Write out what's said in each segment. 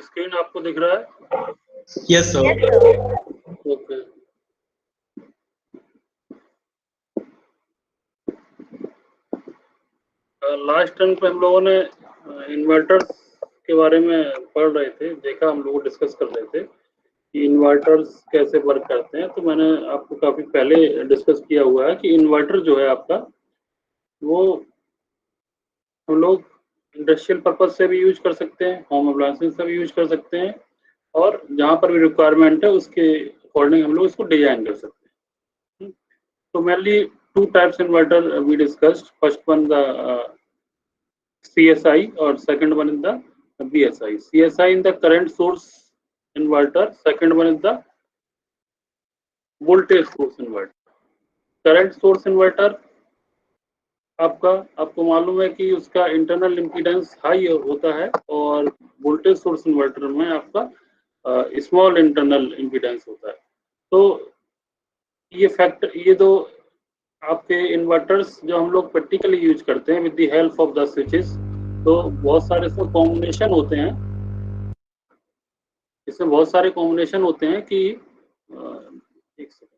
Screen आपको दिख रहा है? Yes sir. Okay. Last time पे हम लोगों ने इन्वर्टर्स के बारे में पढ़ रहे थे, देखा, हम लोग डिस्कस कर रहे थे कि इन्वर्टर्स कैसे वर्क करते हैं। तो मैंने आपको काफी पहले डिस्कस किया हुआ है कि इन्वर्टर जो है आपका, वो हम लोग इंडस्ट्रियल पर्पज से भी यूज कर सकते हैं, होम अप्लायंसेस से भी यूज कर सकते हैं, और जहाँ पर भी रिक्वायरमेंट है उसके अकॉर्डिंग हम लोग इसको डिजाइन कर सकते हैं। तो mainly two types inverter we discussed, first one the CSI और second one is the BSI. CSI in the current source inverter, second one is the voltage source inverter. Current source inverter आपको मालूम है कि उसका internal impedance high होता है, और voltage source inverter में आपका स्मॉल इंटरनल इम्पीडेंस होता है। तो ये दो आपके इन्वर्टर्स जो हम लोग प्रैक्टिकली यूज करते हैं with the help of the switches, तो बहुत सारे इसमें कॉम्बिनेशन होते हैं। इसमें बहुत सारे कॉम्बिनेशन होते हैं कि एक सेकंड,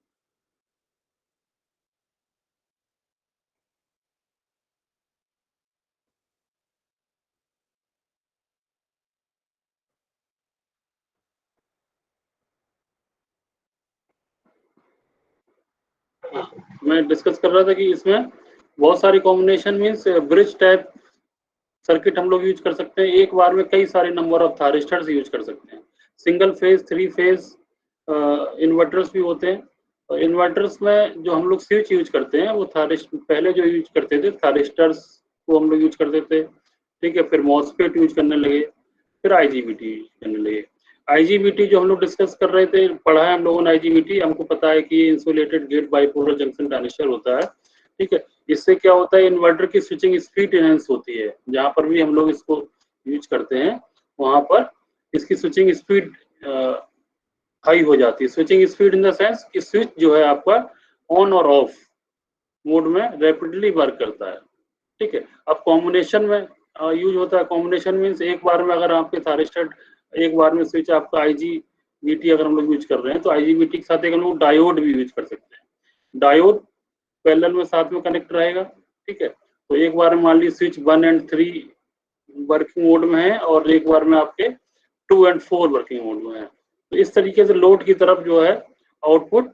मैं डिस्कस कर रहा था कि इसमें बहुत सारी combination means bridge type circuit हम लोग यूज कर सकते हैं। एक बार में कई सारे नंबर ऑफ थारिस्टर्स यूज कर सकते हैं। Single phase, three phase inverters भी होते हैं। और इन्वर्टर्स में जो हम लोग स्विच यूज करते हैं वो पहले जो यूज करते थे थारिस्टर्स को हम लोग यूज करते थे, ठीक है। फिर मॉसफेट यूज करने लगे, फिर आईजीबीटी यूज करने लगे। आईजीबीटी जो हम लोग डिस्कस कर रहे थे, पढ़ा है हम लोगों ने आईजीबीटी, हमको पता है कि insulated gate bipolar junction transistor होता है, ठीक है। इससे क्या होता है, इन्वर्टर की स्विचिंग स्पीड एनहेंस होती है। जहां पर भी हम लोग इसको यूज करते हैं वहां पर इसकी स्विचिंग स्पीड हाई हो जाती है। Switching speed in the sense कि स्विच जो है आपका ऑन और ऑफ मोड में रैपिडली वर्क करता है, ठीक है। अब कॉम्बिनेशन में यूज होता है। कॉम्बिनेशन मीन्स एक बार में अगर आपके थारिस्टर, एक बार में स्विच आपका आईजीबीटी अगर हम लोग यूज कर रहे हैं, तो आईजीबीटी के साथ एक हम लोग डायोड भी यूज कर सकते हैं। डायोड पैरेलल में साथ में कनेक्ट रहेगा, ठीक है। तो एक बार में मान लीजिए स्विच 1 और 3 वर्किंग मोड में है, और एक बार में आपके 2 और 4 वर्किंग मोड में है। तो इस तरीके से लोड की तरफ जो है आउटपुट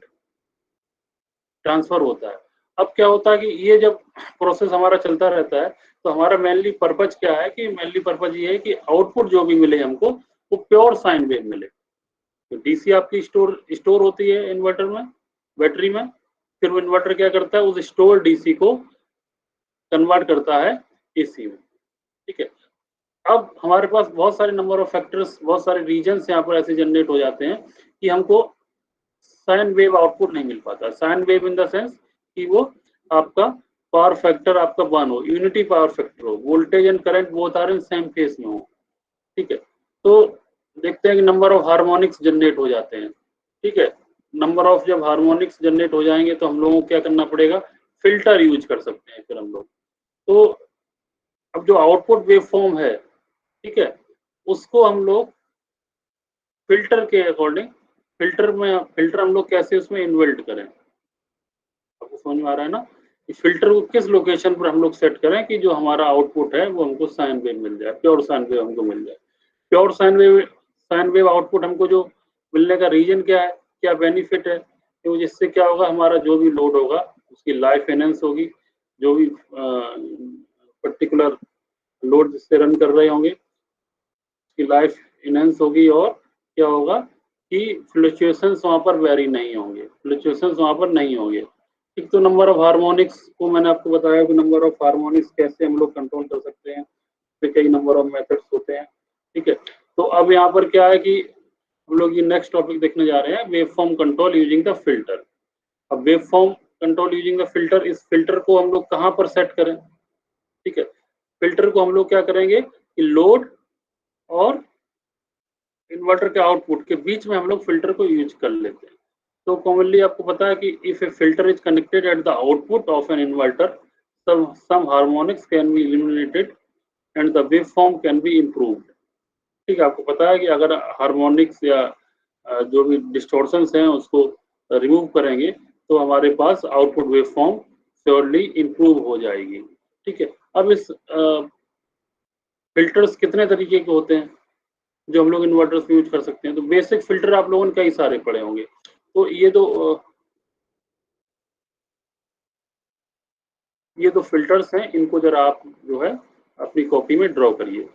ट्रांसफर होता है। अब क्या होता है कि ये जब प्रोसेस हमारा चलता रहता है, तो हमारा मेनली पर्पज क्या है कि मेनली पर्पज ये है कि आउटपुट जो भी मिले हमको वो प्योर साइन वेव मिले। तो डीसी आपकी स्टोर होती है इन्वर्टर में, बैटरी में। फिर वो इन्वर्टर क्या करता है, उस स्टोर डीसी को कन्वर्ट करता है एसी में, ठीक है। अब हमारे पास बहुत सारे नंबर ऑफ फैक्टर्स, बहुत सारे रीजन्स यहाँ पर ऐसे जनरेट हो जाते हैं कि हमको साइन वेव आउटपुट नहीं मिल पाता। Sine wave in the sense कि वो आपका पावर फैक्टर आपका 1 हो, यूनिटी पावर फैक्टर हो, voltage and current both are in same phase में हो, ठीक है। तो देखते हैं कि नंबर ऑफ हार्मोनिक्स जनरेट हो जाते हैं, ठीक है। नंबर ऑफ जब हार्मोनिक्स जनरेट हो जाएंगे तो हम लोगों को क्या करना पड़ेगा, फिल्टर यूज कर सकते हैं फिर हम लोग। तो अब जो आउटपुट वेव फॉर्म है, ठीक है, उसको हम लोग फिल्टर के अकॉर्डिंग, फिल्टर हम लोग कैसे उसमें इन्वर्ट करें, आपको समझ में आ रहा है ना, कि फिल्टर को किस लोकेशन पर हम लोग सेट करें कि जो हमारा आउटपुट है वो हमको साइन वेव मिल जाए, प्योर साइन वेव हमको मिल जाए। प्योर साइन वेव आउटपुट हमको जो मिलने का रीजन क्या है, क्या बेनिफिट है, तो जिससे क्या होगा, हमारा जो भी लोड होगा उसकी लाइफ एनहेंस होगी। जो भी पर्टिकुलर लोड जिससे रन कर रहे होंगे उसकी लाइफ इनहेंस होगी, और क्या होगा कि फ्लक्चुएशंस वहां पर वेरी नहीं होंगे, फ्लक्चुएशंस वहां पर नहीं होंगे। एक तो नंबर ऑफ हार्मोनिक्स को मैंने आपको बताया कि नंबर ऑफ हार्मोनिक्स कैसे हम लोग कंट्रोल कर सकते हैं, तो कई नंबर ऑफ मेथड्स होते हैं, ठीक है। तो अब यहाँ पर क्या है कि हम लोग ये नेक्स्ट टॉपिक देखने जा रहे हैं, wave form control using the filter. अब wave form control using the filter, इस फिल्टर को हम लोग कहाँ पर सेट करें, ठीक है। फिल्टर को हम लोग क्या करेंगे कि लोड और इन्वर्टर के आउटपुट के बीच में हम लोग फिल्टर को यूज कर लेते हैं। तो कॉमनली आपको पता है कि if a filter is connected at the output of an inverter, some harmonics can be eliminated and the waveform can be improved, ठीक है, आपको पता है कि अगर हार्मोनिक्स या जो भी डिस्टॉर्शंस हैं उसको रिमूव करेंगे तो हमारे पास आउटपुट वेवफॉर्म श्योरली इंप्रूव हो जाएगी। ठीक है, अब इस फिल्टर्स कितने तरीके के होते हैं जो हम लोग इन्वर्टर्स में यूज कर सकते हैं? तो बेसिक फिल्टर आप लोगों ने कई सारे पढ़े होंगे। तो ये तो फिल्टर्स हैं, इनको जरा आप जो है अपनी कॉपी में ड्रॉ करिए।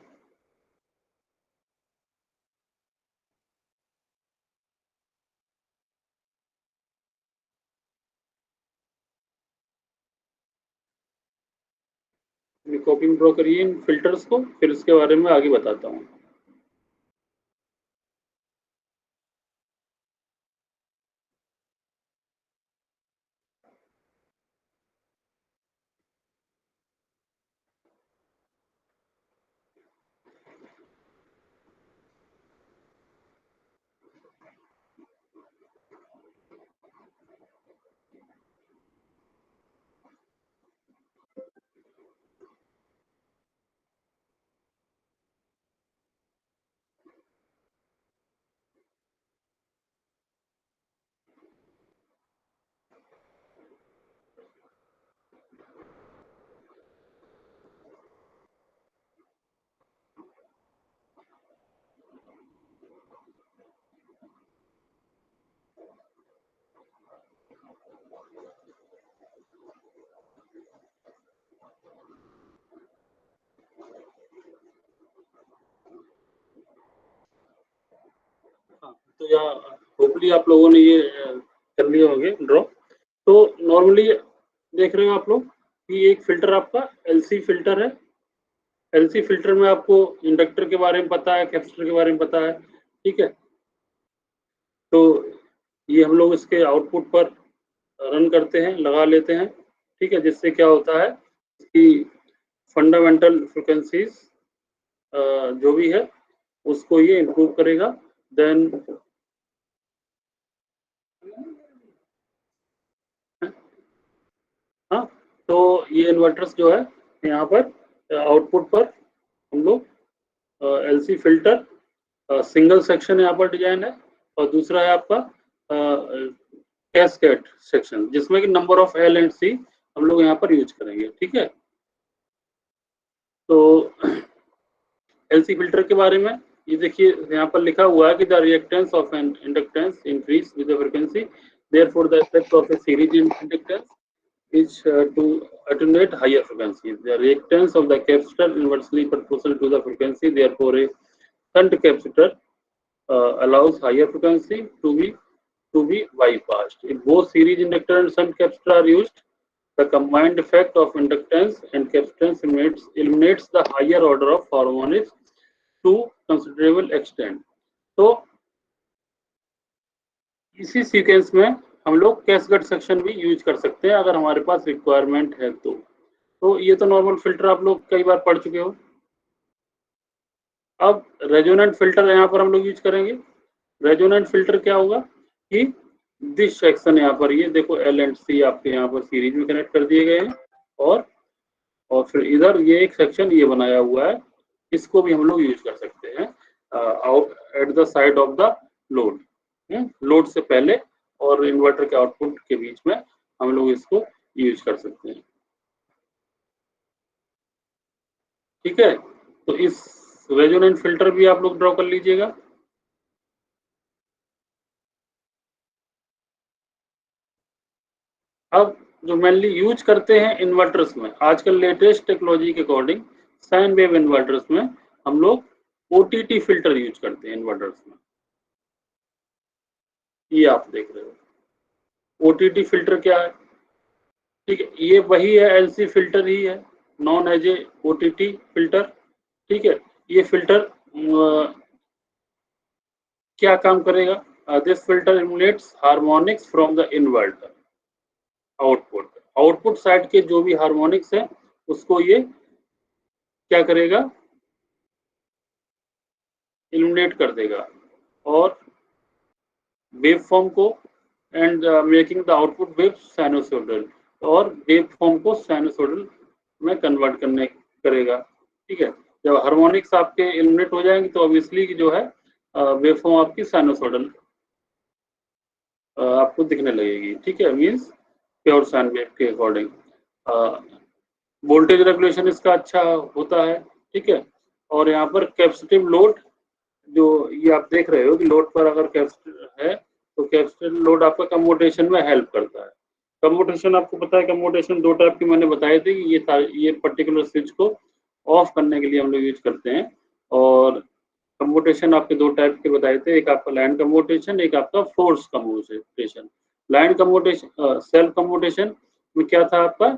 अपनी कॉपी में ड्रॉ करिए इन फिल्टर्स को, फिर इसके बारे में आगे बताता हूँ। हाँ, तो यहाँ होपफुली आप लोगों ने ये कर लिए होंगे ड्रॉ। तो नॉर्मली देख रहे हो आप लोग कि एक फिल्टर आपका एलसी फिल्टर है। एलसी फिल्टर में आपको इंडक्टर के बारे में पता है, कैपेसिटर के बारे में पता है। ठीक है, तो ये हम लोग इसके आउटपुट पर रन करते हैं, लगा लेते हैं। ठीक है, जिससे क्या होता है कि फंडामेंटल फ्रिक्वेंसीज जो भी है उसको ये इम्प्रूव करेगा। देन हाँ, तो ये इन्वर्टर्स जो है यहाँ पर आउटपुट पर हम लोग एलसी फिल्टर सिंगल सेक्शन यहाँ पर डिजाइन है, और दूसरा है आपका कैस्केड सेक्शन जिसमें कि नंबर ऑफ एल एंड सी हम लोग यहाँ पर यूज करेंगे। ठीक है, तो एलसी फिल्टर के बारे में ये देखिए यहाँ पर लिखा हुआ है कि the reactance of an inductance increase with the frequency, therefore the effect of a series inductance is to attenuate higher frequency. The reactance of the capacitor inversely proportional to the frequency. Therefore, a shunt capacitor allows higher frequency to be bypassed. If both series inductor and shunt capacitor are used, the combined effect of inductance and capacitance eliminates the higher order of harmonics to considerable extent. तो इसी sequence में हम लोग cascade section भी use कर सकते हैं अगर हमारे पास रिक्वायरमेंट है तो ये तो नॉर्मल फिल्टर आप लोग कई बार पढ़ चुके हो। अब रेजोनेंट फिल्टर यहाँ पर हम लोग यूज करेंगे। रेजोनेंट फिल्टर क्या होगा कि दिस सेक्शन यहाँ पर ये देखो एल एंड सी आपके यहाँ पर सीरीज में कनेक्ट कर दिए गए हैं, और फिर इधर ये एक सेक्शन ये बनाया हुआ है, इसको भी हम लोग यूज कर सकते हैं out at the side of the load, load से पहले और इन्वर्टर के आउटपुट के बीच में हम लोग इसको यूज कर सकते हैं। ठीक है, तो इस रेजोनेंट फिल्टर भी आप लोग ड्रॉ कर लीजिएगा। अब जो मेनली यूज करते हैं इन्वर्टर्स में आजकल लेटेस्ट टेक्नोलॉजी के अकॉर्डिंग साइन वेव इन्वर्टर्स में हम लोग ओटीटी फिल्टर यूज करते हैं इन्वर्टर्स में। ये आप देख रहे हो ओटीटी फिल्टर क्या है। ठीक है, ये वही है एलसी फिल्टर ही है, known as a OTT filter. ठीक है, ये फिल्टर क्या काम करेगा? This filter eliminates harmonics from the inverter output side के जो भी हार्मोनिक्स है उसको ये क्या करेगा? एलिमिनेट कर देगा, और वेव फॉर्म को and making the output wave sinusoidal, और वेव फॉर्म को साइनोसॉइडल में कन्वर्ट करने करेगा। ठीक है, जब हार्मोनिक्स आपके इल्यूमिनेट हो जाएंगे तो ऑब्वियसली जो है वेवफॉर्म आपकी साइनोसॉइडल आपको दिखने लगेगी, ठीक है, मींस प्योर साइन वेव के अकॉर्डिंग। वोल्टेज रेगुलेशन इसका अच्छा होता है, ठीक है। और यहाँ पर कैपेसिटिव लोड, जो ये आप देख रहे हो कि लोड पर अगर कैपेसिटर है तो कैपेसिटिव लोड आपका कम्यूटेशन में हेल्प करता है। कम्यूटेशन आपको पता है, कम्यूटेशन दो टाइप की मैंने बताई थी कि ये पर्टिकुलर स्विच को ऑफ करने के लिए हम लोग यूज करते हैं। और कम्यूटेशन आपके दो टाइप के बताए थे, एक आपका लाइन कम्यूटेशन, एक आपका force commutation. Line commutation self commutation में क्या था आपका,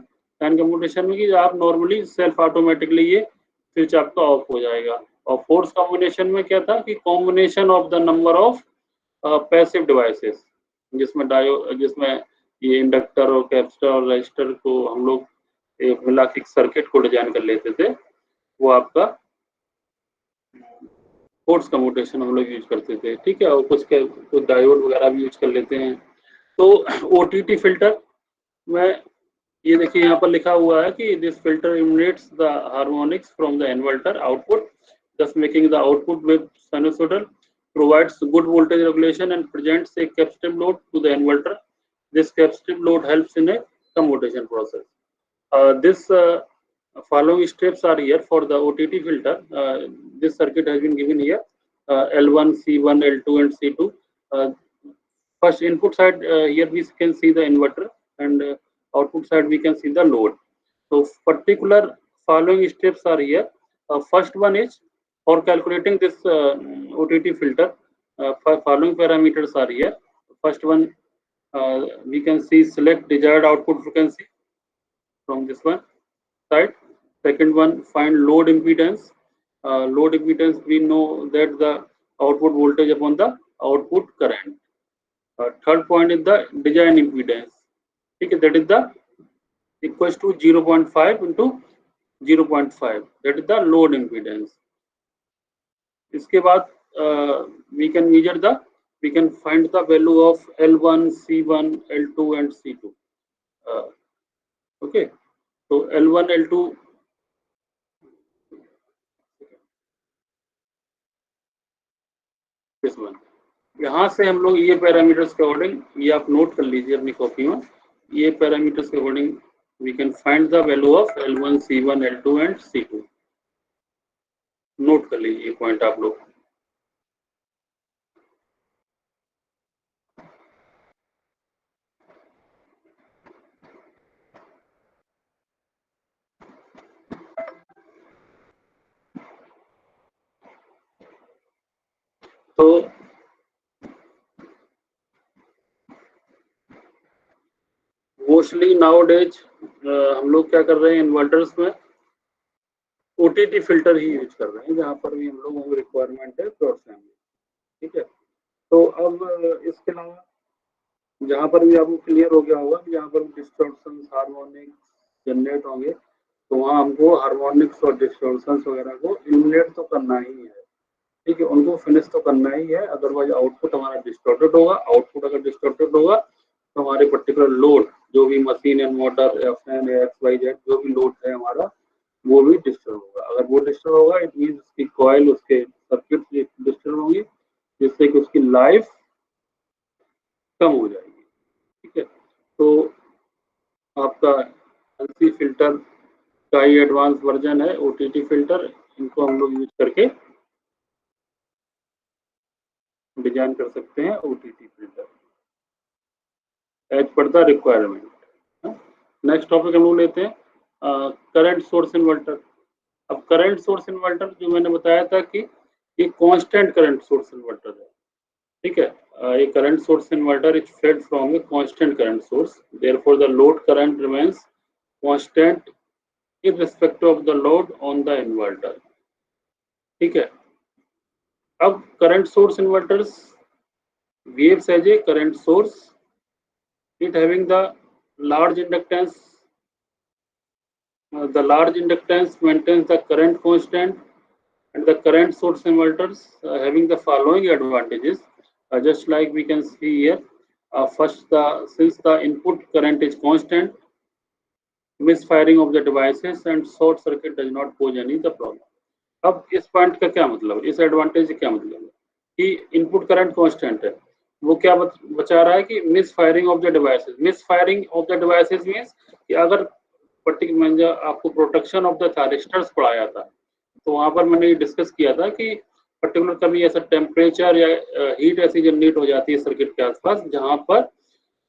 लाइन कम्यूटेशन में कि आप नॉर्मली सेल्फ ऑटोमेटिकली ये स्विच आपका ऑफ हो जाएगा। और फोर्स कॉम्बिनेशन में क्या था कि combination of the number of passive devices, जिसमें ये इंडक्टर और कैपेसिटर और रेजिस्टर को हम लोग एक मिला के सर्किट को डिजाइन कर लेते थे, वो आपका फोर्स कम्यूटेशन हम लोग यूज करते थे, ठीक है। और कुछ डायोड वगैरह भी यूज कर लेते हैं। तो ओटीटी फिल्टर में ये देखिए यहाँ पर लिखा हुआ है कि this filter emanates the harmonics from the inverter output, thus making the output wave sinusoidal, provides good voltage regulation and presents a capacitive load to the inverter. This capacitive load helps in a commutation process. This following steps are here for the OTT filter. This circuit has been given here, L1, C1, L2 and C2. First input side, here we can see the inverter, and output side we can see the load. So particular following steps are here. First one is for calculating this OTT filter, following parameters are here. First one, we can see select desired output frequency from this one side. Second one, find load impedance. Load impedance, we know that the output voltage upon the output current. Third point is the design impedance. Okay, that is the equals to 0.5 into 0.5. That is the load impedance. इसके बाद we can find the value of L1, C1, L2 and C2. Okay, so L1, L2, this one. यहाँ से हम लोग ये parameters के according, ये आप नोट कर लीजिए अपनी कॉपी में, ये पैरामीटर्स के according we can find the value of L1, C1, L2 and C2. Note कर लीजिए ये पॉइंट आप लोग। तो मोस्टली नाउडेज हम लोग क्या कर रहे हैं, इन्वर्टर्स में ओटीटी फिल्टर ही यूज कर रहे हैं, जहाँ पर भी हम लोगों को रिक्वायरमेंट है प्योर साइन, ठीक है। तो अब इसके अलावा जहाँ पर भी आपको क्लियर हो गया होगा कि जहाँ पर डिस्टॉर्शन हार्मोनिक्स जनरेट होंगे तो वहाँ हमको हार्मोनिक्स और डिस्टॉर्शन वगैरह को इलिमिनेट तो करना ही है, ठीक है, उनको फिनिश तो करना ही है, अदरवाइज आउटपुट हमारा डिस्टॉर्टेड होगा। आउटपुट अगर डिस्टॉर्टेड होगा तो हमारे पर्टिकुलर लोड, जो भी मशीन है, मोटर या फैन या XYZ जो भी लोड है हमारा, वो भी डिस्टर्ब होगा। अगर वो डिस्टर्ब होगा इट मीन उसकी कॉइल, उसके सर्किट डिस्टर्ब होंगी, जिससे कि उसकी लाइफ कम हो जाएगी, ठीक है। तो आपका LC फिल्टर का ही एडवांस वर्जन है OTT फिल्टर, इनको हम लोग यूज करके डिजाइन कर सकते हैं OTT filter as per the requirement. Next topic हम लोग लेते हैं करंट सोर्स इन्वर्टर। अब करंट सोर्स इन्वर्टर जो मैंने बताया था कि ये कांस्टेंट करंट सोर्स इन्वर्टर है, ठीक है। ये current source inverter is fed from a constant current source, therefore the load current remains constant irrespective of the load on the inverter, ठीक है। अब current source inverters behaves as a current source, it having the large inductance. The large inductance maintains the current constant, and the current source inverters having the following advantages, just like we can see here. First, since the input current is constant, misfiring of the devices and short circuit does not pose any the problem. अब इस point का क्या मतलब, इस advantage का क्या मतलब है कि इनपुट करंट कांस्टेंट है, वो क्या बचा रहा है कि miss firing of the devices. Miss firing of the devices means कि अगर पर्टिकुलर आपको प्रोटेक्शन ऑफ द थारिस्टर्स पढ़ाया था, तो वहां पर मैंने ये डिस्कस किया था कि पर्टिकुलर कभी ऐसा टेम्परेचर या हीट ऐसी जनरेट हो जाती है सर्किट के आसपास जहां पर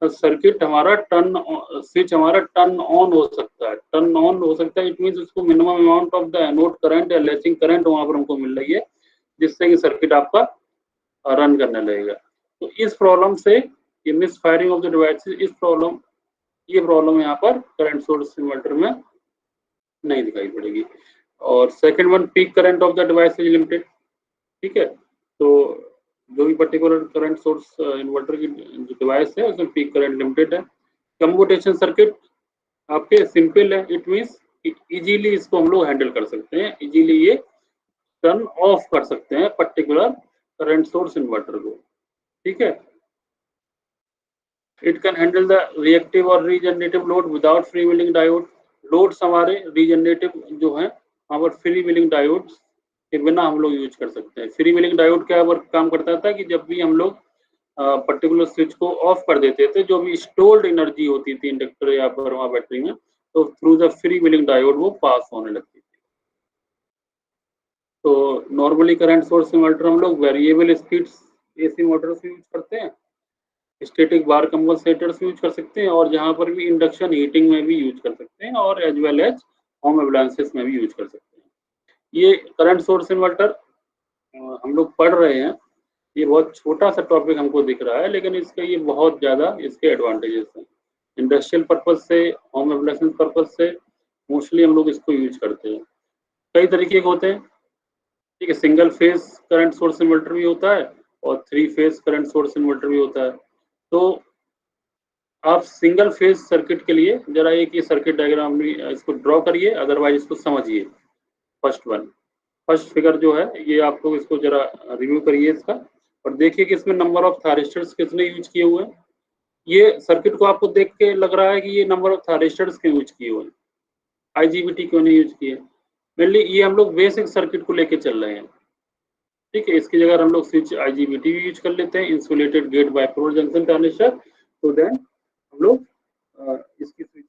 सर्किट हमारा टर्न, स्विच हमारा टर्न ऑन हो सकता है, टर्न ऑन हो सकता है। इट मीन उसको minimum amount of the anode current या लैचिंग करंट वहां पर हमको मिल रही है, जिससे कि सर्किट आपका रन करने लगेगा। तो इस प्रॉब्लम से ये miss firing of the devices, इस प्रॉब्लम, ये प्रॉब्लम यहाँ पर करंट सोर्स इन्वर्टर में नहीं दिखाई पड़ेगी। और second one, peak current of the device is limited. ठीक है, तो जो भी पर्टिकुलर करंट सोर्स इन्वर्टर की जो डिवाइस है उसमें पीक करंट लिमिटेड है। कम्यूटेशन सर्किट आपके सिंपल है, इट मीन्स इजीली इसको हम लोग हैंडल कर सकते हैं, इजीली ये टर्न ऑफ कर सकते हैं पर्टिकुलर करंट सोर्स इन्वर्टर को। ठीक है, it can handle the reactive और regenerative load without free wheeling diode. Loads हमारे रीजनरेटिव जो है वहां पर फ्री व्हीलिंग डायोड के बिना हम लोग यूज कर सकते हैं। फ्री व्हीलिंग डायोड क्या वर्क काम करता था कि जब भी हम लोग पर्टिकुलर स्विच को ऑफ कर देते थे, जो भी स्टोर्ड एनर्जी होती थी इंडक्टर या फिर वहां बैटरी में, तो through the free wheeling diode वो पास होने लगती थी। तो नॉर्मली करंट सोर्स इन्वर्टर हम लोग variable speeds AC Motors use करते हैं, स्टैटिक बार कंपनसेटर्स यूज कर सकते हैं, और जहां पर भी इंडक्शन हीटिंग में भी यूज कर सकते हैं, और as well as home appliances में भी यूज कर सकते हैं। ये करंट सोर्स इन्वर्टर हम लोग पढ़ रहे हैं, ये बहुत छोटा सा टॉपिक हमको दिख रहा है, लेकिन इसके ये बहुत ज़्यादा इसके एडवांटेजेस हैं। इंडस्ट्रियल पर्पज से, होम एप्लीकेशन पर्पज से मोस्टली हम लोग इसको यूज करते हैं। कई तरीके के होते हैं। ठीक है, single phase current source inverter भी होता है और 3 फेज करंट सोर्स इन्वर्टर भी होता है। तो आप सिंगल फेज सर्किट के लिए जरा एक ये सर्किट डायग्राम में इसको ड्रॉ करिए, अदरवाइज इसको समझिए। फर्स्ट वन, फर्स्ट फिगर जो है ये आप लोग इसको जरा रिव्यू करिए इसका, और देखिए कि इसमें नंबर ऑफ थारिस्टर्स कितने यूज किए हुए हैं। ये सर्किट को आपको देख के लग रहा है कि ये नंबर ऑफ थारिस्टर्स क्यों यूज किए हुए हैं, आईजीबीटी क्यों नहीं यूज किए। मेनली ये हम लोग बेसिक सर्किट को लेके चल रहे हैं। ठीक है, इसकी जगह हम लोग स्विच आईजीबीटी भी यूज कर लेते हैं, insulated gate bipolar junction transistor. तो देन हम लोग इसकी स्विच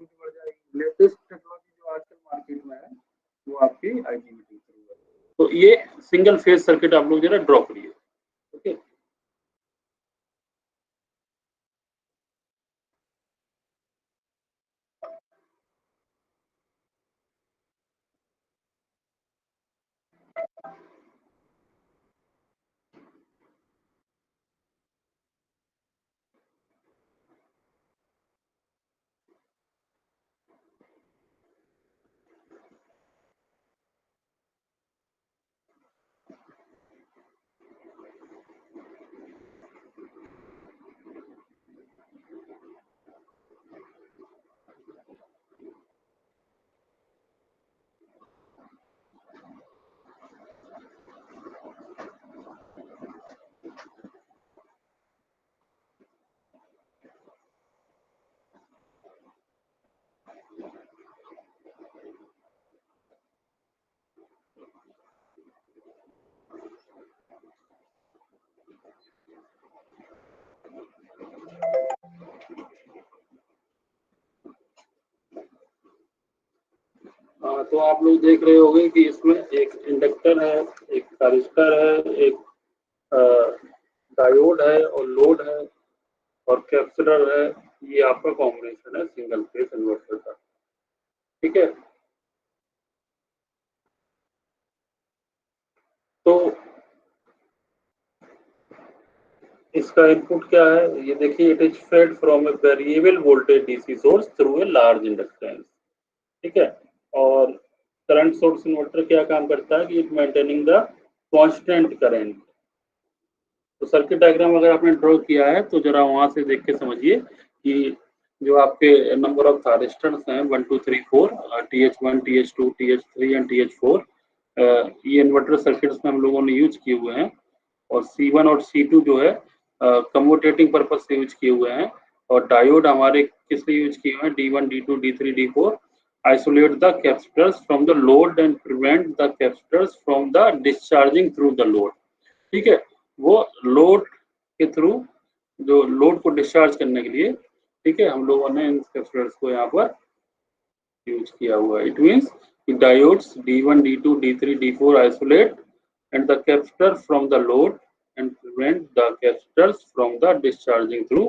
बढ़ जाएगी। लेटेस्ट टेक्नोलॉजी जो आजकल मार्केट में है वो आपकी आईजीबीटी। तो ये सिंगल फेज सर्किट आप लोग जरा ड्रॉ करिए। ओके, तो आप लोग देख रहे होंगे कि इसमें एक इंडक्टर है, एक थारिस्टर है, एक डायोड है और लोड है और कैपेसिटर है। ये आपका कॉम्बिनेशन है सिंगल फेज इन्वर्टर का। ठीक है, तो इसका इनपुट क्या है ये देखिए, it is fed from a variable voltage DC source through a large inductance. ठीक है, और करंट सोर्स इन्वर्टर क्या काम करता है कि it maintaining the constant current. तो सर्किट डायग्राम अगर आपने ड्रॉ किया है तो जरा वहां से देख के समझिए कि जो आपके नंबर ऑफ थारिस्टर्स हैं 1 2 3 4, TH1 TH2 TH3 and TH4, ये इन्वर्टर सर्किट्स में हम लोगों ने यूज किए हुए हैं। और C1 और C2 जो है कम्यूटेटिंग पर्पज से यूज किए हुए हैं। और डायोड हमारे किस लिए यूज किए हुए हैं, D1 D2 D3 D4 isolate the capacitors from the load and prevent the capacitors from the discharging through the load। ठीक है, वो लोड के थ्रू जो लोड को डिस्चार्ज करने के लिए, ठीक है, हम लोगों ने इन कैपेसिटर्स को यहाँ पर यूज किया हुआ है। It means diodes D1, D2, D3, D4 isolate and the capacitor from the load and prevent the capacitors from the discharging through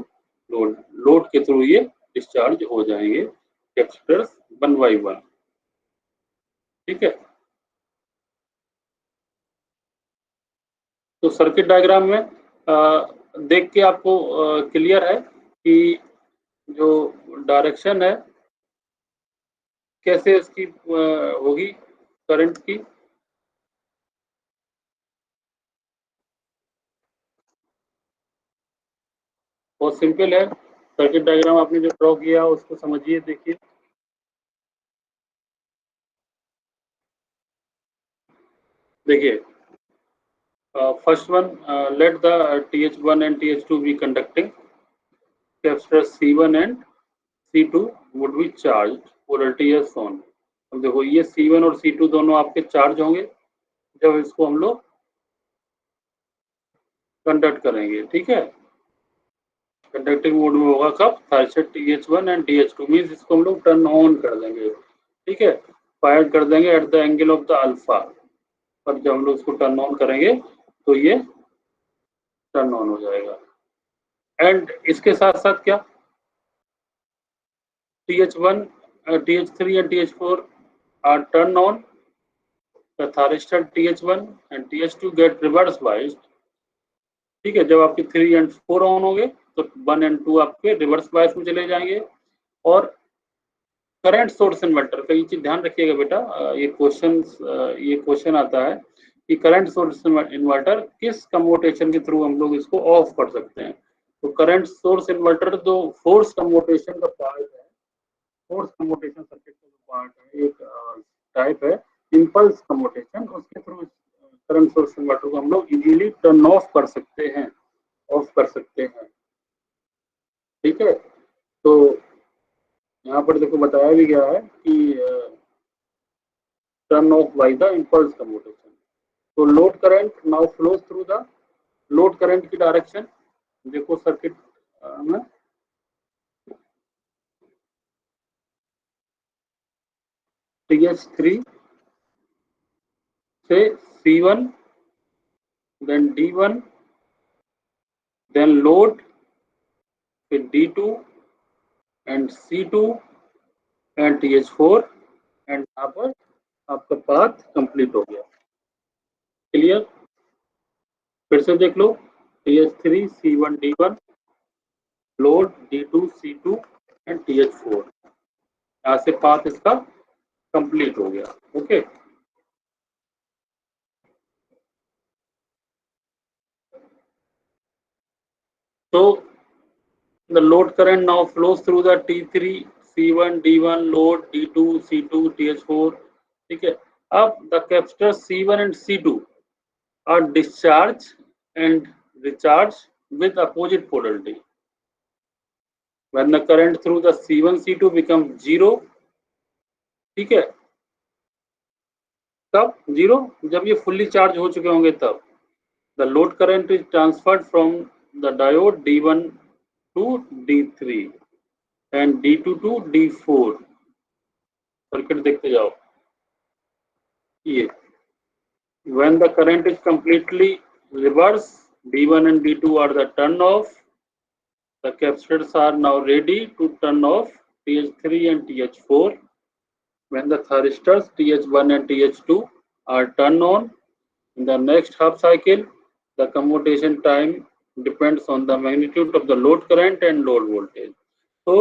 load। Load के थ्रू ये डिस्चार्ज हो जाएंगे कैपेसिटर्स वन बाई वन। ठीक है, तो सर्किट डायग्राम में देख के आपको क्लियर है कि जो डायरेक्शन है कैसे इसकी होगी करंट की। बहुत सिंपल है, सर्किट डायग्राम आपने जो ड्रॉ किया उसको समझिए, देखिए। देखिए, first one, let the TH1 and TH2 be conducting, capacitors C1 and C2 would be charged, polarity as shown। अब देखो ये C1 और C2 दोनों आपके चार्ज होंगे जब इसको हम लोग कंडक्ट करेंगे। ठीक है, कंडक्टिंग मोड में होगा कब, थायरसेट TH1 एंड TH2 मींस इसको हम लोग टर्न ऑन कर देंगे। ठीक है, फायर कर देंगे at the angle of the alpha, पर जब हम लोग इसको टर्न ऑन करेंगे तो ये टर्न ऑन हो जाएगा। एंड इसके साथ साथ क्या, TH1, TH3 and TH4 are turned on, the thyristor TH1 and TH2 get reverse biased। ठीक है, जब आपके 3 and 4 ऑन होंगे तो 1 and 2 आपके रिवर्स बायस में चले जाएंगे। और करंट सोर्स इन्वर्टर का ये चीज ध्यान रखिएगा बेटा, ये क्वेश्चन आता है कि करंट सोर्स इन्वर्टर किस कम्यूटेशन के थ्रू हम लोग इसको ऑफ कर सकते हैं। तो करंट सोर्स इन्वर्टर जो फोर्स कम्यूटेशन का पार्ट है, फोर्स कम्यूटेशन सर्किट का जो पार्ट है, एक टाइप है इंपल्स कम्यूटेशन, उसके थ्रू करंट सोर्स इन्वर्टर को हम लोग इजीली टर्न ऑफ कर सकते हैं, ऑफ कर सकते हैं। ठीक है, तो यहाँ पर देखो बताया भी गया है कि turn off by the impulse commutation. तो load current now flows through the, load current की डायरेक्शन देखो सर्किट में, TH3 से C1 then D1 then load, फिर D2 and C2 and TH4 and यहाँ पर आपका पाथ कंप्लीट हो गया। क्लियर, फिर से देख लो, TH3 C1 D1 load D2 C2 and TH4, यहाँ से पाथ इसका कंप्लीट हो गया। ओके, तो the load current now flows through the T3 C1 D1 load D2 C2 TH4। ठीक है, अब the capacitors C1 and C2 are discharged and recharged with opposite polarity। When the current through the C1 C2 becomes 0, ठीक है, तब 0 जब ये fully charge हो चुके होंगे तब the load current is transferred from the diode D1 to D3 and D2 to D4। Circuit देखते जाओ, ये when the current is completely reverse, D1 and D2 are the turn off, the capacitors are now ready to turn off TH3 and TH4। When the thyristors TH1 and TH2 are turned on in the next half cycle, the commutation time depends on the magnitude of the load current and load voltage। तो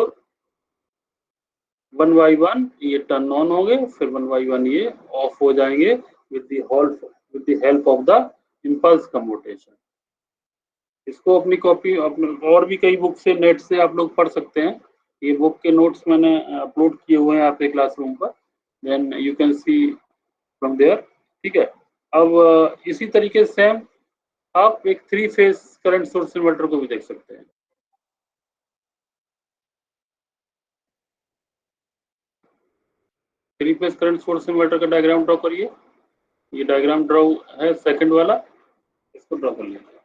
1 by 1 ये turn on हो गए, फिर 1 by 1 ये of हो जाएंगे with the help of the impulse commutation। इसको अपनी कॉपी और भी कई बुक से नेट से आप लोग पढ़ सकते हैं, ये बुक के नोट्स मैंने अपलोड किए हुए हैं आपके क्लासरूम पर, then you can see from there. ठीक है, अब इसी तरीके से आप एक 3 फेज करंट सोर्स इन्वर्टर को भी देख सकते हैं। 3 फेज करंट सोर्स इन्वर्टर का डायग्राम ड्रॉ करिए। ये डायग्राम ड्रॉ है सेकंड वाला, इसको ड्रॉ कर लीजिए।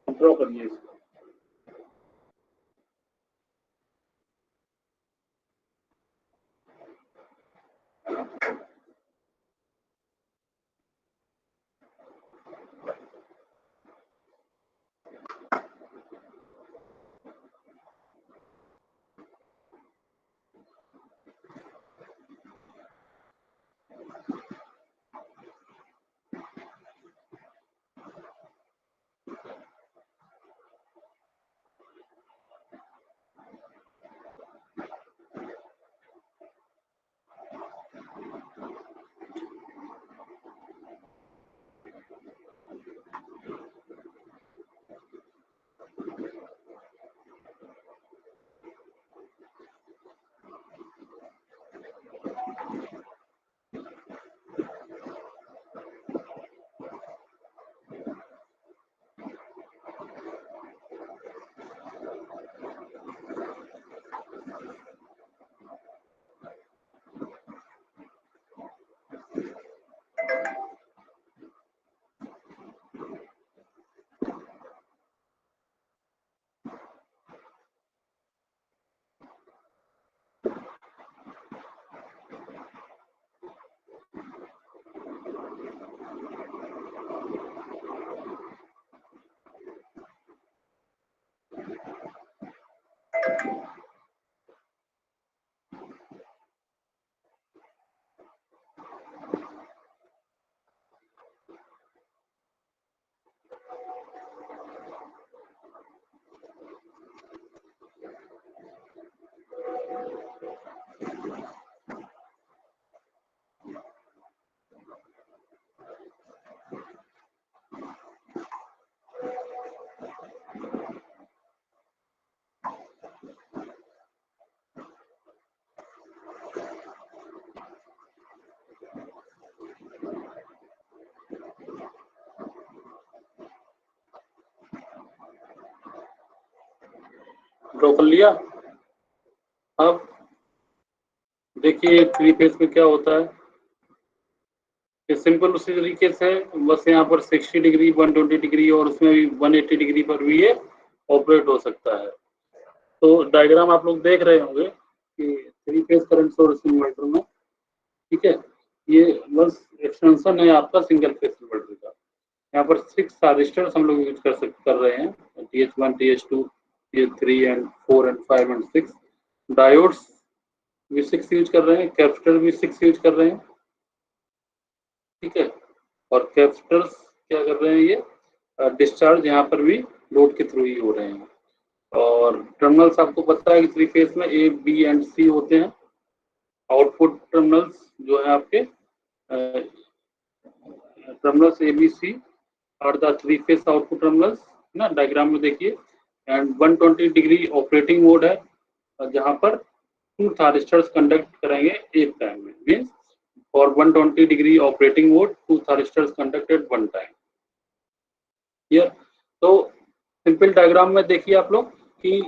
ड्रॉ करिए इसको। ड्रॉ कर लिया। अब देखिए 3 फेज में क्या होता है, ये सिंपल उसी तरीके से, बस यहाँ पर 60 डिग्री 120 डिग्री और उसमें भी 180 डिग्री पर भी ये ऑपरेट हो सकता है। तो डायग्राम आप लोग देख रहे होंगे कि 3 फेज करंट सोर्स इन्वर्टर में, ठीक है, ये बस एक्सटेंशन है आपका सिंगल फेज इन्वर्टर का। यहाँ पर 6 थारिस्टर्स हम लोग यूज कर रहे हैं, TH1 TH2 TH3 and 4 and 5 and 6। Diodes भी 6 यूज कर रहे हैं, कैपेसिटर भी 6 यूज कर रहे हैं, ठीक है। और कैपेसिटर्स क्या कर रहे हैं, ये डिस्चार्ज यहाँ पर भी लोड के थ्रू ही हो रहे हैं। और टर्मिनल्स आपको पता है कि 3 फेज में A B एंड C होते हैं। आउटपुट टर्मिनल्स जो है आपके terminals A B C are the 3 phase output terminals ना, डायग्राम में देखिए। एंड 120 डिग्री ऑपरेटिंग मोड है, जहां पर 2 थारिस्टर्स कंडक्ट करेंगे एक टाइम में, means for 120 degree operating mode 2 thyristors conducted one time. ये तो सिंपल डायग्राम में देखिए आप लोग कि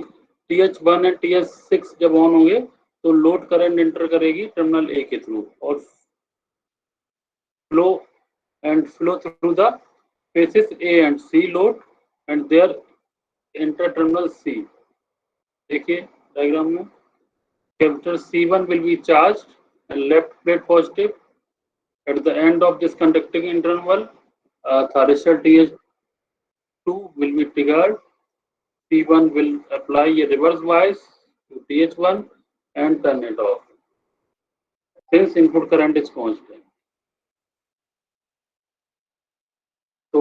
TH1 एंड TH6 जब ऑन होंगे तो लोड करंट एंटर करेगी टर्मिनल A के थ्रू और flow through the phases A and C load and their enter terminal C। देखिए डायग्राम में capacitor C1 will be charged and left plate positive at the end of this conducting interval, thyristor TH2 will be triggered, C1 will apply a reverse bias to TH1 and turn it off since input current is constant। तो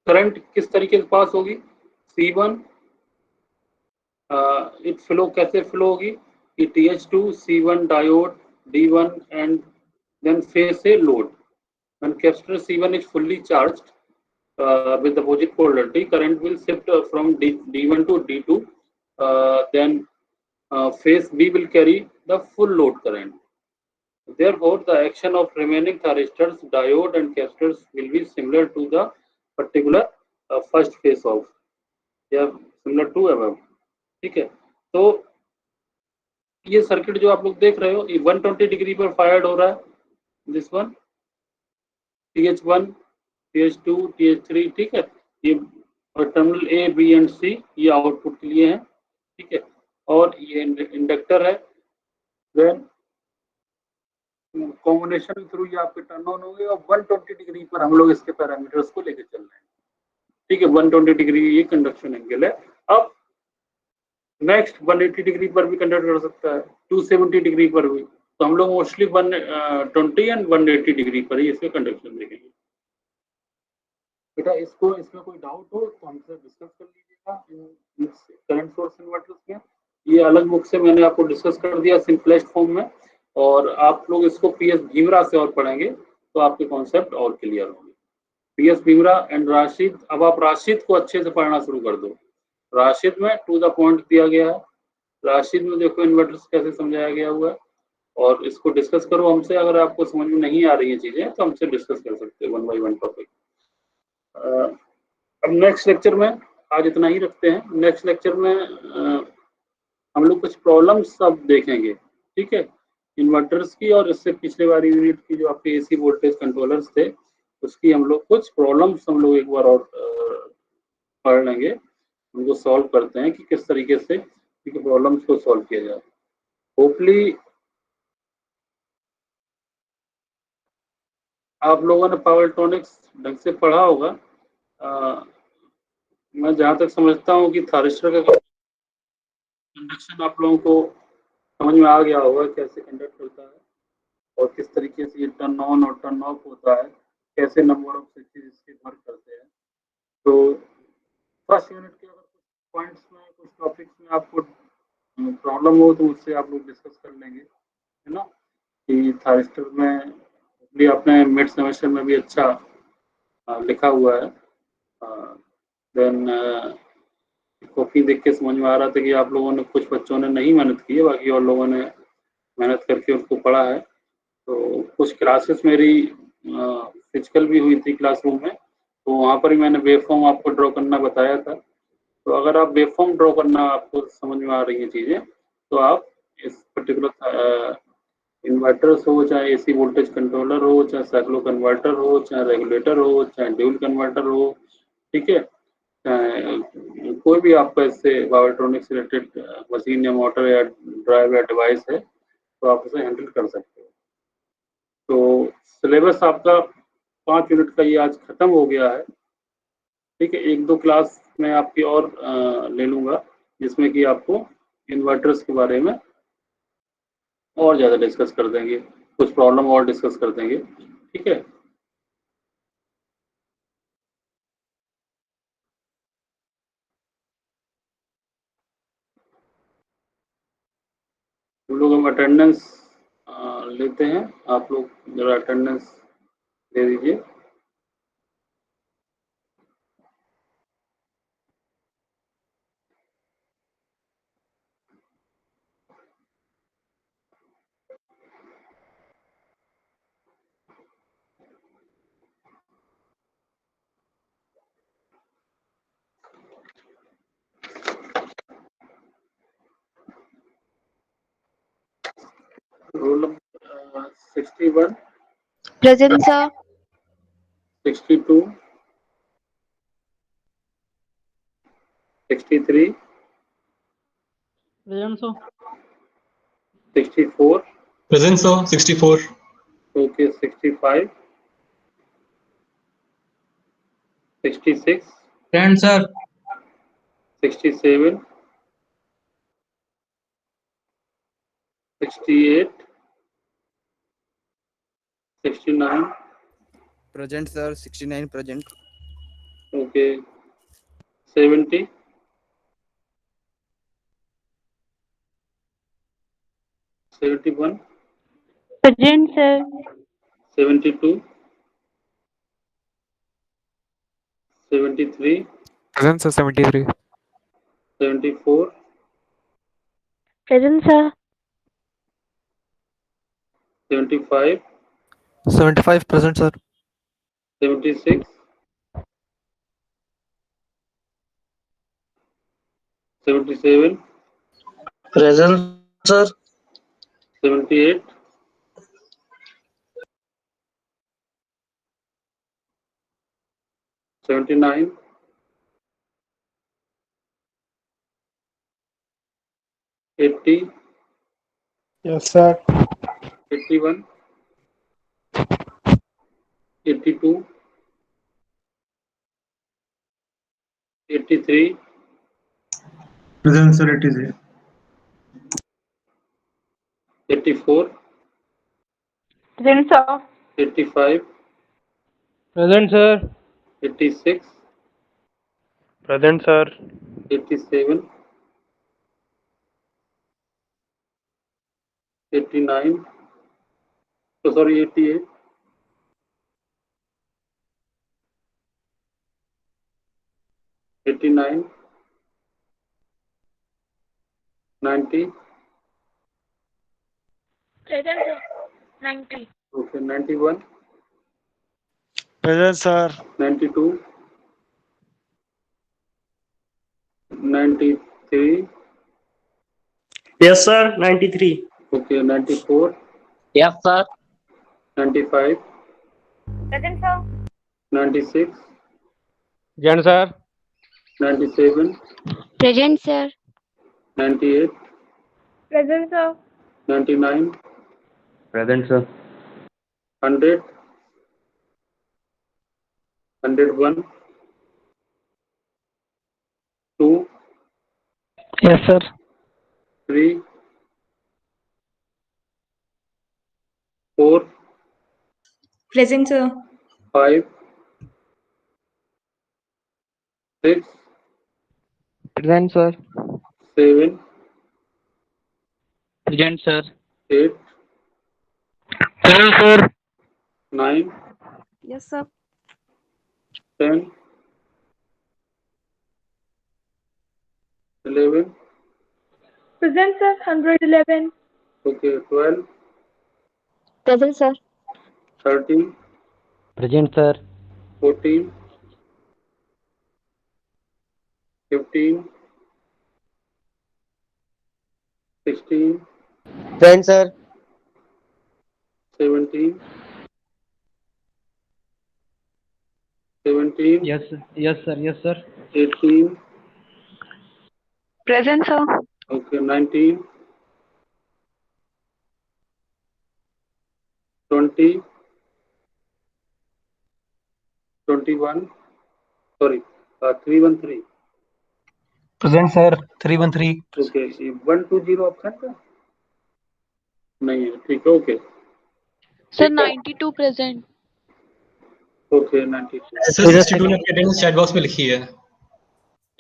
current किस तरीके से पास होगी, C1 it flow कैसे flow होगी कि TH2 C1 diode D1 and then phase से load. When capacitor C1 is fully charged with the opposite polarity, current will shift from D1 to D2. Then phase B will carry the full load current. Therefore, the action of remaining thyristors, diode and capacitors will be similar to the particular first phase of, या similar to above. ठीक है. तो ये circuit जो आप लोग देख रहे हो, ये 120 डिग्री पर फायर्ड हो रहा है. This one TH1, TH2, TH3, ठीक है. ये terminal A, B and C ये आउटपुट के लिए है. ठीक है. और ये इंडक्टर है. देन कॉम्बिनेशन थ्रू ये आपके टर्न ऑन हो गए और 120 डिग्री पर हम लोग इसके पैरामीटर्स को लेकर चल रहे हैं. ठीक है. 120 डिग्री ये कंडक्शन एंगल है. अब नेक्स्ट 180 डिग्री पर भी कंडक्ट कर सकता है, 270 डिग्री पर भी. तो हम लोग मोस्टली 120 एंड 180 डिग्री पर ही इसके कंडक्शन देखेंगे. बेटा इसमें कोई डाउट हो तो हमसे डिस्कस कर लीजिएगा करंट सोर्स इन्वर्टर्स में. ये अलग बुक से मैंने आपको डिस्कस कर दिया सिंपलेस्ट फॉर्म में, और आप लोग इसको PS भीमरा से और पढ़ेंगे तो आपके कॉन्सेप्ट और क्लियर होंगे. PS Bhimra and Rashid. अब आप राशिद को अच्छे से पढ़ना शुरू कर दो. राशिद में टू द पॉइंट दिया गया है. राशिद में देखो इन्वर्टर्स कैसे समझाया गया हुआ है, और इसको डिस्कस करो हमसे. अगर आपको समझ में नहीं आ रही है चीजें तो हमसे डिस्कस कर सकते हैं वन बाई वन टॉपिक. अब नेक्स्ट लेक्चर में आज इतना ही रखते हैं. नेक्स्ट लेक्चर में हम लोग कुछ प्रॉब्लम्स अब देखेंगे. ठीक है. इन्वर्टर्स की, और इससे पिछले वाली यूनिट की जो आपके AC वोल्टेज कंट्रोलर्स थे उसकी हम लोग कुछ प्रॉब्लम्स हम लोग एक बार और पढ़ लेंगे. उनको सॉल्व करते हैं कि किस तरीके से प्रॉब्लम्स को सॉल्व किया जाए. होपली आप लोगों ने पावर इलेक्ट्रॉनिक्स ढंग से पढ़ा होगा. मैं जहां तक समझता हूँ कि थारिस्टर का कंडक्शन आप लोगों को समझ में आ गया होगा, कैसे कंडक्ट करता है और किस तरीके से ये टर्न ऑन और टर्न ऑफ होता है, कैसे नंबर ऑफ स्विचेस इसके वर्क करते हैं. तो फर्स्ट यूनिट के अगर कुछ पॉइंट्स में, कुछ टॉपिक्स में आपको प्रॉब्लम हो तो मुझसे आप लोग डिस्कस कर लेंगे, है ना. कि थारिस्टर में भी आपने मिड सेमेस्टर में भी अच्छा लिखा हुआ है. देन कॉपी देख के समझ में आ रहा था कि आप लोगों ने, कुछ बच्चों ने नहीं मेहनत की है, बाकी और लोगों ने मेहनत करके उसको पढ़ा है. तो कुछ क्लासेस मेरी फिजिकल भी हुई थी क्लासरूम में, तो वहाँ पर ही मैंने वेवफॉर्म आपको ड्रॉ करना बताया था. तो अगर आप वेवफॉर्म ड्रॉ करना आपको समझ में आ रही है चीज़ें, तो आप इस पर्टिकुलर इन्वर्टर्स हो, चाहे AC वोल्टेज कंट्रोलर हो, चाहे साइक्लो कन्वर्टर हो, चाहे रेगुलेटर हो, चाहे ड्यूल कन्वर्टर हो, ठीक है, कोई भी आपका इससे पावर इलेक्ट्रॉनिक्स रिलेटेड मशीन या मोटर या ड्राइव या डिवाइस है तो आप उसे हैंडल कर सकते हो. तो सिलेबस आपका 5 यूनिट का ये आज खत्म हो गया है. ठीक है. 1-2 क्लास मैं आपकी और ले लूँगा जिसमें कि आपको इन्वर्टर्स के बारे में और ज़्यादा डिस्कस कर देंगे, कुछ प्रॉब्लम और डिस्कस कर देंगे. ठीक है. हम लोग हम अटेंडेंस लेते हैं. आप लोग जरा अटेंडेंस दे दीजिए. Roll number 61, Present, sir. 62, 63, Present, sir. 64, Present, sir. 64. okay, 65, 66, Present, sir. 67, 68, 69, Present, sir. 69 present. okay, 70, 71, Present, sir. 72, 73, Present, sir. 73. 74, Present, sir. 75, 75. Present, sir. 76, 77, Present, sir. 78, 79, 80, Yes, sir. 81, 82, 83, Present, sir. 83. 84, Present, sir. 85, Present, sir. 86, Present, sir. 87, 89, oh, sorry, 88, 89, 90, Present, sir. 90. okay, 91, Present, sir. 92, 93, Yes, sir. 93. okay, 94, Yes, sir. 95, Present, sir. 96, Present, sir. 97, Present, sir. 98, Present, sir. 99, Present, sir. 100, 101, 2, Yes, sir. 3, 4, Present, sir. 5, 6, Present, sir. 7, Present, sir. 8, Present, sir. 9, Yes, sir. 10, 11, Present, sir. 111. okay, 12, Present, sir. 13, Present, sir. 14, 15, 16, Present, sir. 17, 17, Yes, sir. Yes, sir. Yes, sir. 18, Present, sir. okay, 19, 20, 21, sorry, 313, Present, sir. 313. okay, 120 option का नहीं है, ठीक है, okay, Sir, 92 present. Okay, 92, sir 62 ने अपनी attendance chat box में लिखी है.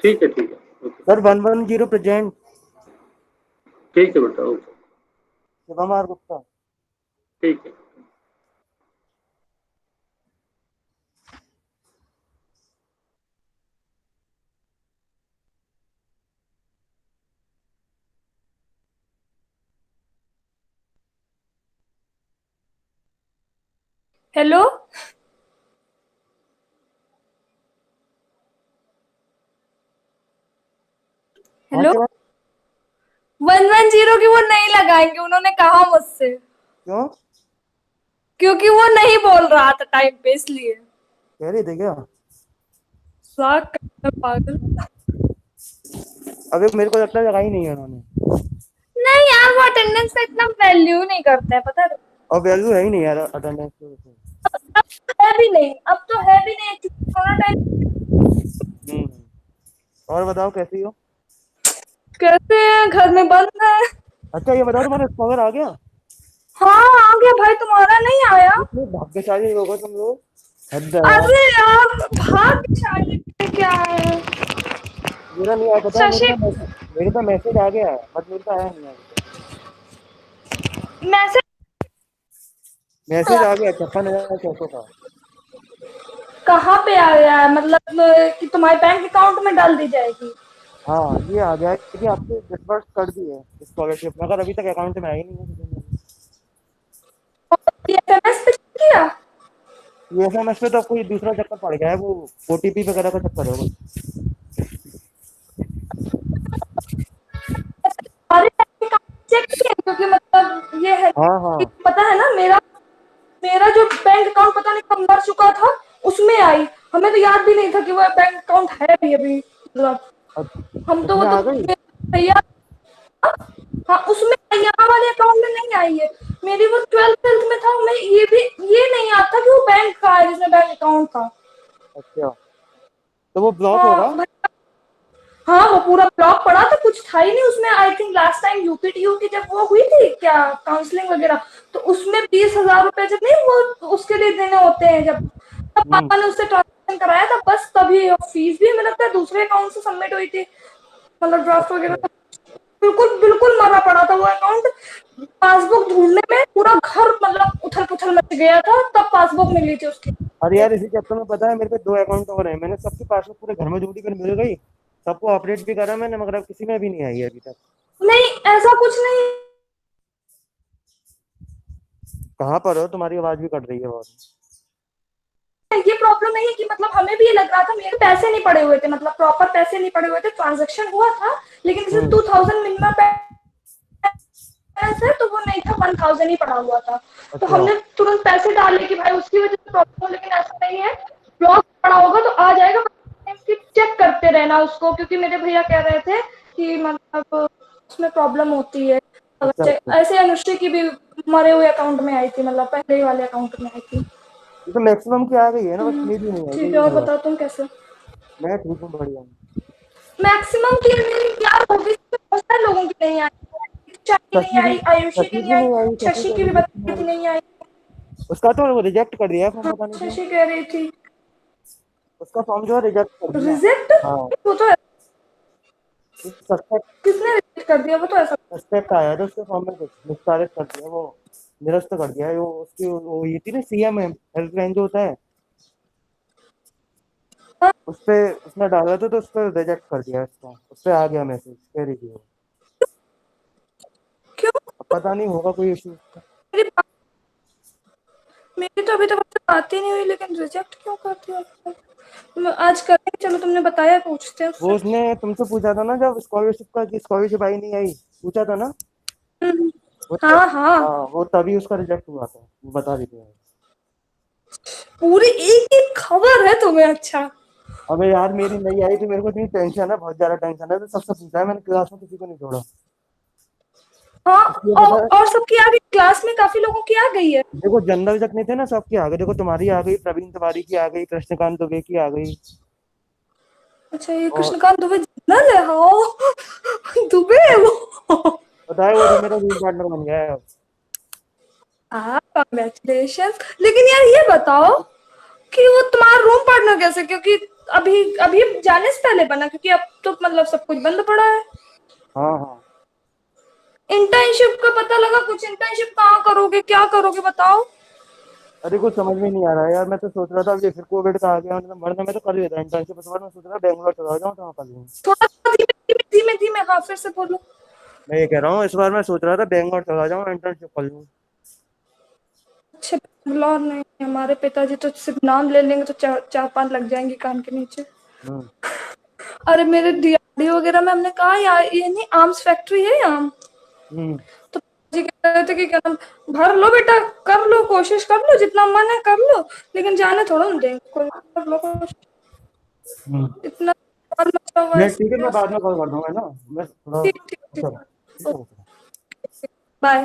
ठीक है, ओके, सर 110 प्रेजेंट ठीक है बेटा, ओके, शिवकुमार गुप्ता. ठीक है. हेलो. हेलो. 110 की वो नहीं लगाएंगे, उन्होंने कहा मुझसे, क्यों? क्योंकि वो नहीं बोल रहा था टाइम पे, इसलिए. कह रही थे क्या? साग का पागल. अबे मेरे को लगता है लगाई नहीं है उन्होंने. नहीं यार, वो अटेंडेंस का इतना वैल्यू नहीं करते हैं, पता है. और वैल्यू है ही नहीं यार अटेंडेंस की वजह से. अब है भी नहीं, अब तो है भी नहीं, क्योंकि कोरोना टाइम. और बताओ कैसी हो? कैसे हैं? घर में बंद है. अच्छा ये बताओ तुम्हारा स्कॉलर आ गया? हाँ आ गया भाई, तुम्हारा नहीं आया? इतने भाग्यशाली लोग हो तुम लोग. हद है यार. अरे यार, भाग्यशाली क्या है. मेरा नहीं आया, पता है शशि. मेरे तो मैसेज आ गया है बट मेरे तो आया नहीं है. मैसेज मैसेज आ गया 56,600 का। कहाँ पे आ गया है? मतलब कि तुम्हारे बैंक अकाउंट में डाल दी जाएगी? हाँ ये आ गया है कि आपने डिसबर्स कर दी है स्कॉलरशिप, मगर अभी तक अकाउंट में आई नहीं है। SMS पे check किया? ये SMS पे तो कोई दूसरा चक्कर पड़ गया है, वो OTP वगैरह का चक्कर है वो। सारे बैंक अकाउंट चेक किए? क्योंकि मतलब ये है हाँ हाँ कि पता है ना, मेरा मेरा जो बैंक अकाउंट पता नहीं कब मर चुका था, उसमें आई। हमें तो याद भी नहीं था कि वो बैंक अकाउंट है भी अभी। मतलब हम तो वो उसमें आ तो गई। भैया, हाँ उसमें यहाँ वाले अकाउंट में नहीं आई है। मेरी वो 12th में था, मैं ये नहीं आता कि वो बैंक का है जिसमें बैंक अकाउंट था। अच्छा तो वो ब्लॉक हाँ होगा। हाँ, वो पूरा ब्लॉक पड़ा था, कुछ था ही नहीं उसमें। I think last time UPTU की जब वो हुई थी क्या काउंसलिंग वगैरह, तो उसमें 20,000 रुपए जब नहीं वो उसके लिए देने होते हैं, जब तब पापा ने उससे ट्रांजेक्शन कराया था, बस तभी फीस भी मुझे लगता है दूसरे अकाउंट से सबमिट हुई थी, मतलब ड्राफ्ट वगैरह। बिल्कुल बिल्कुल मरा पड़ा था वो अकाउंट। पासबुक ढूंढने में पूरा घर मतलब उथल पुथल मच गया था, तब पासबुक मिली थी उसकी। अरे यार इसी चक्कर में पता है मेरे पे 2 अकाउंट और हैं, मैंने सबके पासबुक पूरे घर में ढूंढी, फिर मिल गई, सबको अपडेट भी करा मैंने, मगर अब किसी में भी नहीं आई है अभी तक। नहीं ऐसा कुछ नहीं, कहाँ पर हो? तुम्हारी आवाज भी कट रही है बहुत। ये प्रॉब्लम नहीं है कि मतलब हमें भी ये लग रहा था, मेरे पैसे नहीं पड़े हुए थे, मतलब प्रॉपर पैसे नहीं पड़े हुए थे, ट्रांजैक्शन हुआ था लेकिन जैसे 2000 मिनिमम बैलेंस है तो वो नहीं था, 1000 ही पड़ा हुआ था। तो हमने तुरंत पैसे डाले कि भाई उसकी वजह से प्रॉब्लम हो, लेकिन ऐसा नहीं है। ब्लॉक पड़ा होगा तो आ जाएगा, चेक करते रहना उसको, क्योंकि मेरे भैया कह रहे थे कि मतलब उसमें प्रॉब्लम होती है। ऐसे अनुश्री की भी मरे हुए अकाउंट में आई थी, मतलब पहले वाले अकाउंट में आई थी। ये तो मैक्सिमम की आ गई है ना, बस मेरी नहीं आई। ठीक है, और बताओ तुम कैसे? मैं ठीक हूँ, बढ़िया हूँ। मैक्सिमम की मेरी यार ऑफिस में बहुत सारे लोगों की नहीं आई, चाची की नहीं आई, आयुषी की शशि नहीं की आई, नहीं आई, शशि शशि का की भी रिजेक्ट बताई की नहीं आई। उसका तो वो रिजेक्ट कर दिया फॉर्म, हाँ पता नहीं क्यों। शशि कह रही थी उसका फॉर्म जो है रिजेक्ट कर दिया। रिजेक्ट। हाँ वो तो सस्पेक्ट किसने रिजेक्ट कर दिया? वो तो ऐसा सस्पेक्ट आया था उसके फॉर्म में, कुछ निस्तारित कर दिया, वो निरस्त कर दिया है। वो उसकी वो ये थी ना CM हेल्पलाइन जो होता है, उस पे उसने डाला था तो उस पर रिजेक्ट कर दिया उसको, उस पे आ गया मैसेज, कह रही थी वो। क्यों? अब पता नहीं होगा कोई इशू उसका। मेरी तो अभी तक बात ही नहीं हुई, लेकिन रिजेक्ट क्यों कर दिया? आज करेंगे, चलो तुमने बताया, पूछते हैं वो उससे। उसने तुमसे पूछा था ना जब स्कॉलरशिप का, कि स्कॉलरशिप आई नहीं आई, पूछा था ना वो तो। हाँ हाँ, हाँ वो तभी उसका रिजेक्ट हुआ था, वो बता देते हैं। पूरी एक एक खबर है तुम्हें। अच्छा अबे यार मेरी नहीं आई तो मेरे को इतनी टेंशन है, बहुत ज्यादा टेंशन है, तो सबसे पूछा है मैंने, क्लास में किसी को नहीं छोड़ा। हाँ, इसलिए पता है, और सबकी आ गई, क्लास में काफी लोगों की आ गई है। देखो जनरल तक नहीं थे ना, सबकी आ गई। देखो तुम्हारी आ गई, प्रवीण तिवारी की आ गई, कृष्णकांत दुबे की आ गई। अच्छा, ये और कृष्णकांत दुबे जनरल है? हाँ दुबे है वो। पता है वो तो मेरा रूम पार्टनर बन गया है। कांग्रेचुलेशन। लेकिन यार ये बताओ कि वो तुम्हारा रूम पार्टनर कैसे? क्योंकि अभी अभी जाने से पहले बना, क्योंकि अब तो मतलब सब कुछ बंद पड़ा है। हाँ हाँ इंटर्नशिप का पता लगा कुछ? इंटर्नशिप कहाँ करोगे, क्या करोगे बताओ? अरे कुछ समझ में नहीं आ रहा है यार। मैं तो सोच रहा था अब ये फिर कोविड का आ गया, मतलब वरना मैं तो कर लेता इंटर्नशिप। इस बार मैं सोच रहा बैंगलोर चला जाऊँ तो वहाँ कर लूँ। थोड़ा सा धीमे धीमे धीमे धीमे, हाँ फिर से बोलो। मैं ये कह रहा हूँ इस बार मैं सोच रहा था बैंगलोर चला जाऊँ, इंटर्नशिप कर लूँ। अच्छे बैंगलोर नहीं, हमारे पिताजी तो सिर्फ नाम ले लेंगे तो 4-5 लग जाएंगे कान के नीचे। हम्म अरे मेरे डीआरडी वगैरह में हमने कहा यार, ये नहीं आर्म्स फैक्ट्री है यहाँ, हम्म तो जी कह रहे थे कि क्या नाम, भर लो बेटा, कर लो, कोशिश कर लो, जितना मन है कर लो, लेकिन जाने थोड़ा ना देंगे। कोई कर लो कोशिश। इतना सवाल मचा हुआ है मैं ठीक है, इसमें। मैं बाद में कॉल कर दूंगा ना, मैं थोड़ा। ठीक ठीक ठीक, चलो ठीक है। बाय।